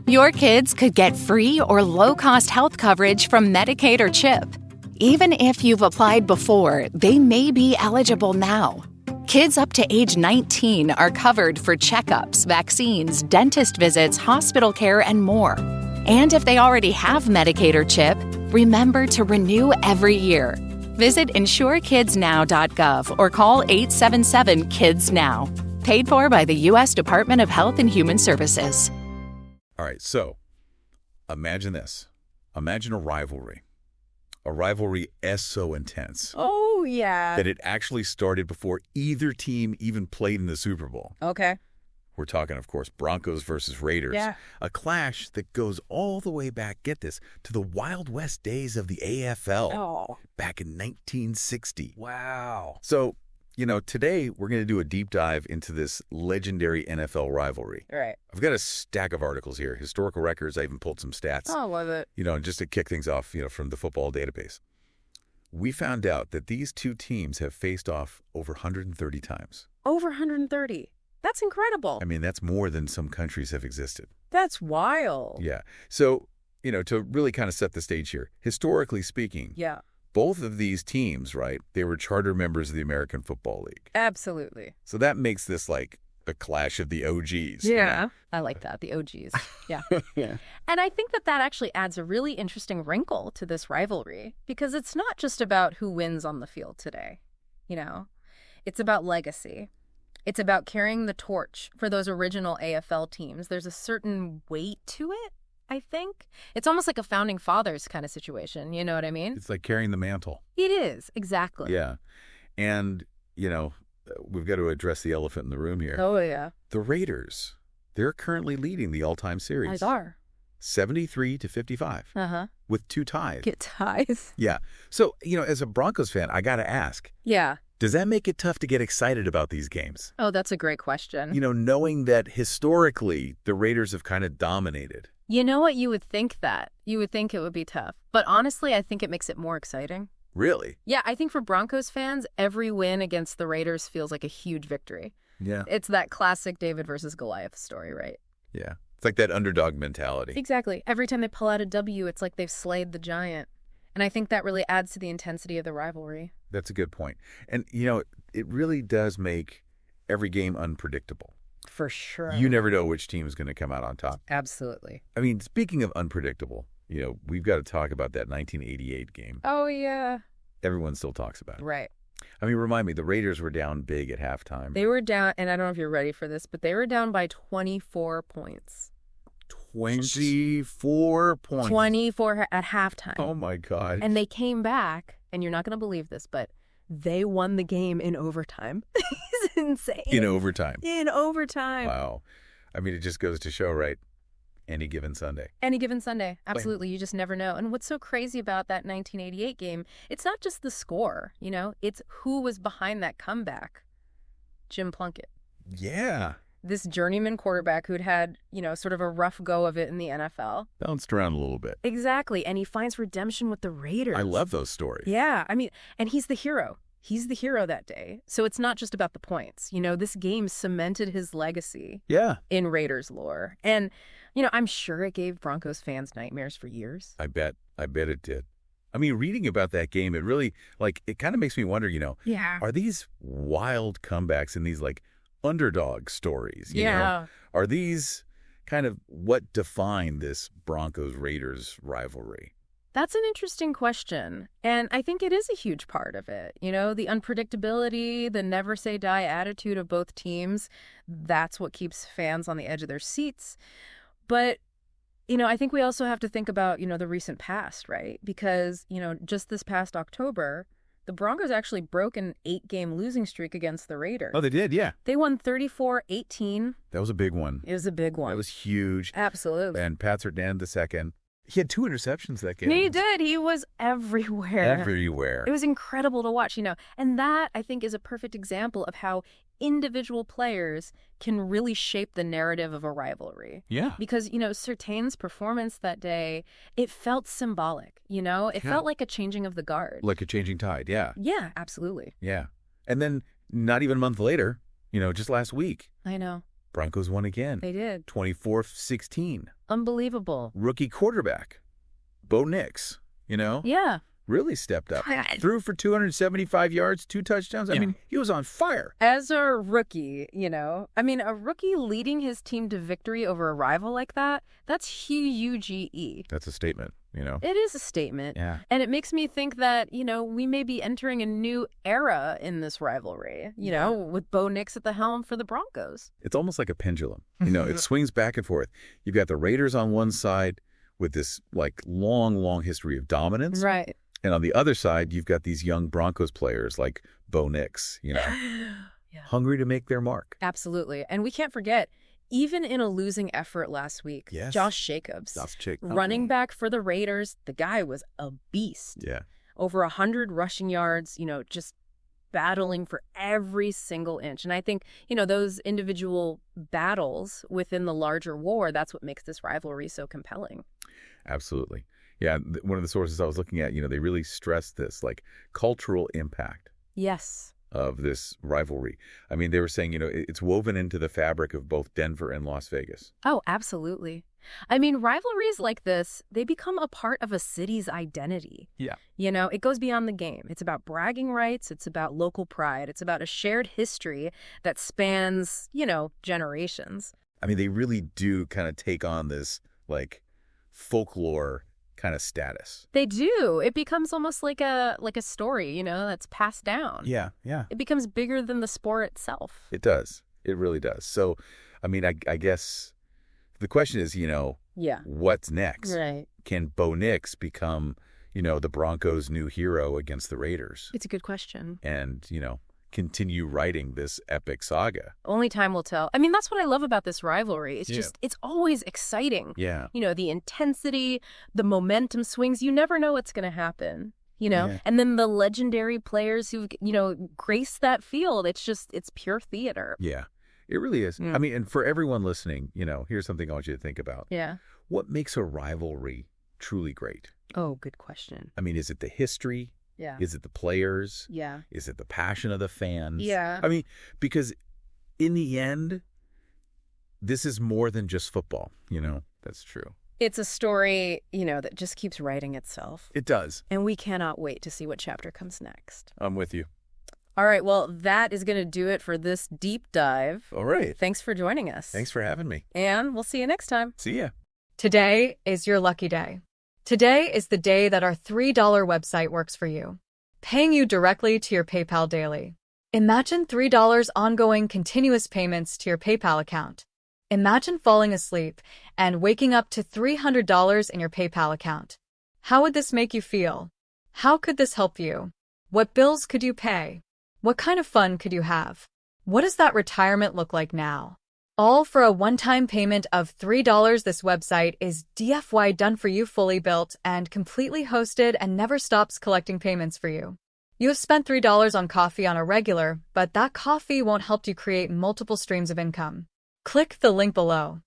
Your kids could get free or low-cost health coverage from Medicaid or CHIP. Even if you've applied before, they may be eligible now. Kids up to age 19 are covered for checkups, vaccines, dentist visits, hospital care, and more. And if they already have Medicaid or CHIP, remember to renew every year. Visit insurekidsnow.gov or call 877-KIDS-NOW. Paid for by the U.S. Department of Health and Human Services. All right, so imagine this. Imagine a rivalry. A rivalry so intense. Oh, yeah. That it actually started before either team even played in the Super Bowl. Okay. We're talking, of course, Broncos versus Raiders. Yeah. A clash that goes all the way back, get this, to the Wild West days of the AFL. Oh. Back in 1960. Wow. So, today we're going to do a deep dive into this legendary NFL rivalry. All right. I've got a stack of articles here, historical records. I even pulled some stats. Oh, love it. Just to kick things off, from the football database. We found out that these two teams have faced off over 130 times. Over 130. That's incredible. I mean, that's more than some countries have existed. That's wild. Yeah. So, to really kind of set the stage here, historically speaking, Yeah. both of these teams, right, they were charter members of the American Football League. Absolutely. So that makes this like a clash of the OGs. Yeah. I like that, the OGs. Yeah. Yeah. And I think that actually adds a really interesting wrinkle to this rivalry because it's not just about who wins on the field today. It's about legacy. It's about carrying the torch for those original AFL teams. There's a certain weight to it, I think. It's almost like a founding fathers kind of situation. You know what I mean? It's like carrying the mantle. It is, exactly. Yeah. And, we've got to address the elephant in the room here. Oh, yeah. The Raiders, they're currently leading the all-time series. They are. 73-55. Uh-huh. With 2 ties. Get ties. Yeah. So, as a Broncos fan, I got to ask. Yeah. Does that make it tough to get excited about these games? Oh, that's a great question. Knowing that historically the Raiders have kind of dominated. You know what? You would think that. You would think it would be tough. But honestly, I think it makes it more exciting. Really? Yeah, I think for Broncos fans, every win against the Raiders feels like a huge victory. Yeah. It's that classic David versus Goliath story, right? Yeah. It's like that underdog mentality. Exactly. Every time they pull out a W, it's like they've slayed the giant. And I think that really adds to the intensity of the rivalry. That's a good point. And, it really does make every game unpredictable. For sure. You never know which team is going to come out on top. Absolutely. I mean, speaking of unpredictable, we've got to talk about that 1988 game. Oh, yeah. Everyone still talks about it. Right. I mean, remind me, the Raiders were down big at halftime. They were down, and I don't know if you're ready for this, but they were down by 24 points. 24 points. 24 at halftime. Oh, my God. And they came back, and you're not going to believe this, but they won the game in overtime. It's insane. In overtime. In overtime. Wow. I mean, it just goes to show, right? Any given Sunday. Any given Sunday. Absolutely. You just never know. And what's so crazy about that 1988 game, it's not just the score, it's who was behind that comeback. Jim Plunkett. Yeah. This journeyman quarterback who'd had, sort of a rough go of it in the NFL. Bounced around a little bit. Exactly. And he finds redemption with the Raiders. I love those stories. Yeah. I mean, and he's the hero. He's the hero that day. So it's not just about the points. This game cemented his legacy. Yeah. In Raiders lore. And, I'm sure it gave Broncos fans nightmares for years. I bet it did. I mean, reading about that game, it really, it kind of makes me wonder, Yeah. Are these wild comebacks and these, underdog stories, you know? Are these kind of what define this Broncos-Raiders rivalry? That's an interesting question. And I think it is a huge part of it. The unpredictability, the never say die attitude of both teams, that's what keeps fans on the edge of their seats. But, I think we also have to think about, the recent past, right? Because, just this past October, the Broncos actually broke an 8-game losing streak against the Raiders. Oh, they did, yeah. They won 34-18. That was a big one. It was a big one. That was huge. Absolutely. And Pat Surtain II, he had 2 interceptions that game. He did. He was everywhere. Everywhere. It was incredible to watch, And that, I think, is a perfect example of how individual players can really shape the narrative of a rivalry. Yeah. Because, Surtain's performance that day, it felt symbolic, It felt like a changing of the guard. Like a changing tide, yeah. Yeah, absolutely. Yeah. And then not even a month later, just last week. I know. Broncos won again. They did. 24-16. Unbelievable. Rookie quarterback, Bo Nix, Yeah. really stepped up. Threw for 275 yards, 2 touchdowns. I mean, he was on fire. As a rookie, a rookie leading his team to victory over a rival like that, that's huge. That's a statement, It is a statement. Yeah. And it makes me think that, we may be entering a new era in this rivalry, with Bo Nix at the helm for the Broncos. It's almost like a pendulum. It swings back and forth. You've got the Raiders on one side with this long history of dominance. Right. And on the other side, you've got these young Broncos players like Bo Nix, hungry to make their mark. Absolutely. And we can't forget, even in a losing effort last week, Josh Jacobs, running back for the Raiders, the guy was a beast. Yeah. Over 100 rushing yards, just battling for every single inch. And I think, those individual battles within the larger war, that's what makes this rivalry so compelling. Absolutely. Yeah, one of the sources I was looking at, they really stressed this, cultural impact. Yes. Of this rivalry. I mean, they were saying, it's woven into the fabric of both Denver and Las Vegas. Oh, absolutely. I mean, rivalries like this, they become a part of a city's identity. Yeah. It goes beyond the game. It's about bragging rights. It's about local pride. It's about a shared history that spans, generations. I mean, they really do kind of take on this, folklore kind of status. They do. It becomes almost like a story, that's passed down. Yeah. It becomes bigger than the sport itself. It does. It really does. So, I mean, I guess the question is, what's next? Right. Can Bo Nix become, the Broncos' new hero against the Raiders? It's a good question. And, continue writing this epic saga. Only time will tell. I mean, that's what I love about this rivalry. It's just, it's always exciting. Yeah. The intensity, the momentum swings, you never know what's going to happen, Yeah. And then the legendary players who, grace that field. It's pure theater. Yeah, it really is. I mean, and for everyone listening, here's something I want you to think about. Yeah. What makes a rivalry truly great? Oh, good question. I mean, is it the history? Yeah. Is it the players? Yeah. Is it the passion of the fans? Yeah. I mean, because in the end, this is more than just football, That's true. It's a story, that just keeps writing itself. It does. And we cannot wait to see what chapter comes next. I'm with you. All right. Well, that is going to do it for this deep dive. All right. Thanks for joining us. Thanks for having me. And we'll see you next time. See ya. Today is your lucky day. Today is the day that our $3 website works for you, paying you directly to your PayPal daily. Imagine $3 ongoing continuous payments to your PayPal account. Imagine falling asleep and waking up to $300 in your PayPal account. How would this make you feel? How could this help you? What bills could you pay? What kind of fun could you have? What does that retirement look like now? All for a one-time payment of $3. This website is DFY done for you, fully built and completely hosted, and never stops collecting payments for you. You have spent $3 on coffee on a regular, but that coffee won't help you create multiple streams of income. Click the link below.